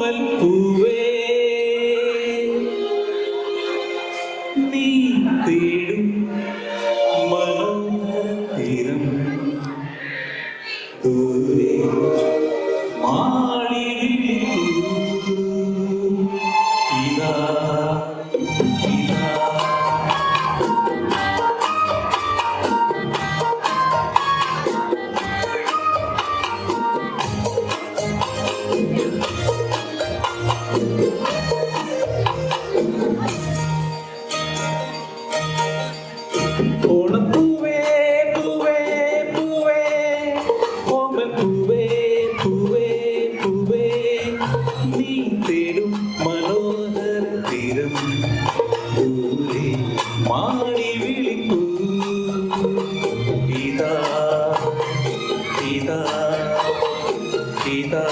ഓമൽ പൂവേ നീ തേടും മനോഹരം ദൂരെ മാടി ഇതാ ഓണപ്പൂവേ പൂവേ പൂവേ ഓമൽ പൂവേ പൂവേ പൂവേ നീ തേടും മനോഹര തീരം ദൂരെ മാടി വിളിക്കൂ ഇതാ ഇതാ ഇതാ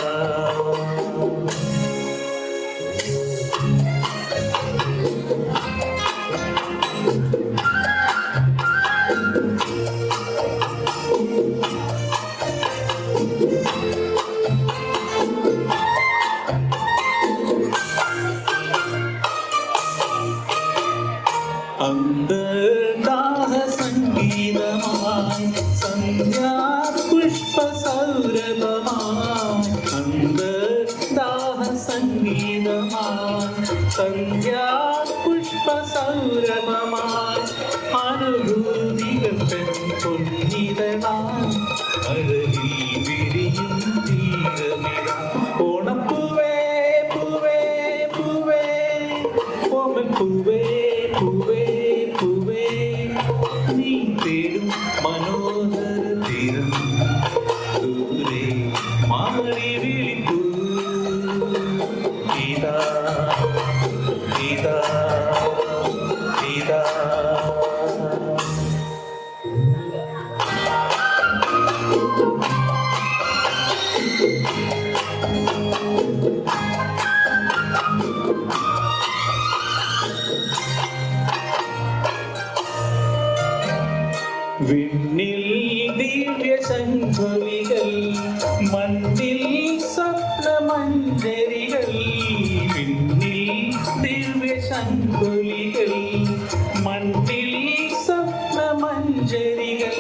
അന്തർദാഹ സംഗീതമായി സന്ധ്യാപുഷ്പസൗരഭമായി അന്തർദാഹ സംഗീതമായി സന്ധ്യാപുഷ്പസൗരഭമായി അനുഭൂതികൾ പൊന്നിതനായി അഴകിൽ വിരിയും തീരമിട ഓണപ്പൂവേ പൂവേ പൂവേ ഓമൽ പൂവേ പൂവേ പൂവേ നീ തേടും മനോഹര തീരം ദൂരെ മാറി വിളിക്കൂ ഇതാ ഇതാ ഇതാ വിണ്ണിൽ ദിവ്യ സംഭവികൾ മണ്ണിൽ സ്വപ്നമഞ്ജരികൾ വിണ്ണിൽ ദിവ്യ സംഭവികൾ മണ്ണിൽ സ്വപ്നമഞ്ജരികൾ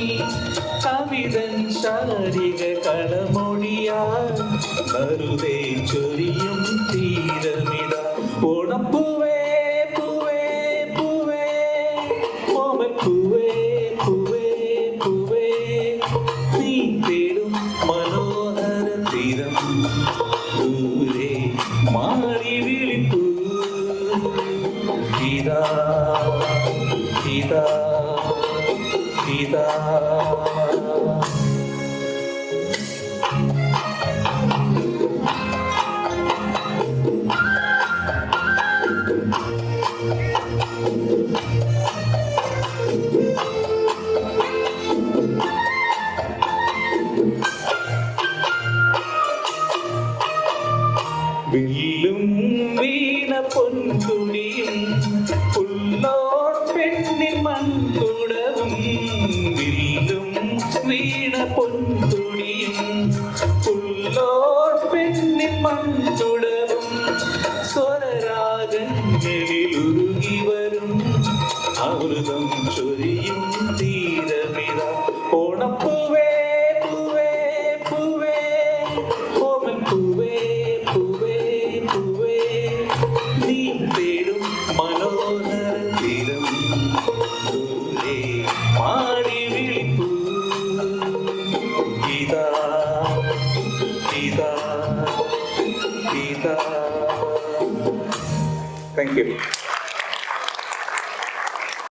കവിതൻ ശാരിക കളമൊഴിയാൽ വെറുതെ ചൊരിയും തീരമിത ഓണപ്പൂവേ പൂവേ പൂവേ ഓമൽ പൂവേ പൂവേ പൂവേ നീ തേടും മനോഹര തീരം ദൂരെ മാറി വിളിപ്പൂ ഇതാ ഇതാ ഇതാ വില്ലും വീണ പൊൻകുടിയും പുല്ലോർ പെണ്ണിൻ മൺകുടവും വില്ലും വീണ പൊൻകുടിയും പുല്ലോർ പെണ്ണിൻ മൺകുടവും സ്വരരാഗങ്ങളിൽ ഉരുകി വരും അമൃതം ചൊരിയും തീരമിത ഓണപ്പൂവേ പൂവേ പൂവേ ഓമൽ പൂവേ പൂവേ പൂവേ നീ തേടും മനോഹര തീരം ദൂരെ മാടി വിളിപ്പൂ ഇതാ ഇതാ ഇതാ താങ്ക് യു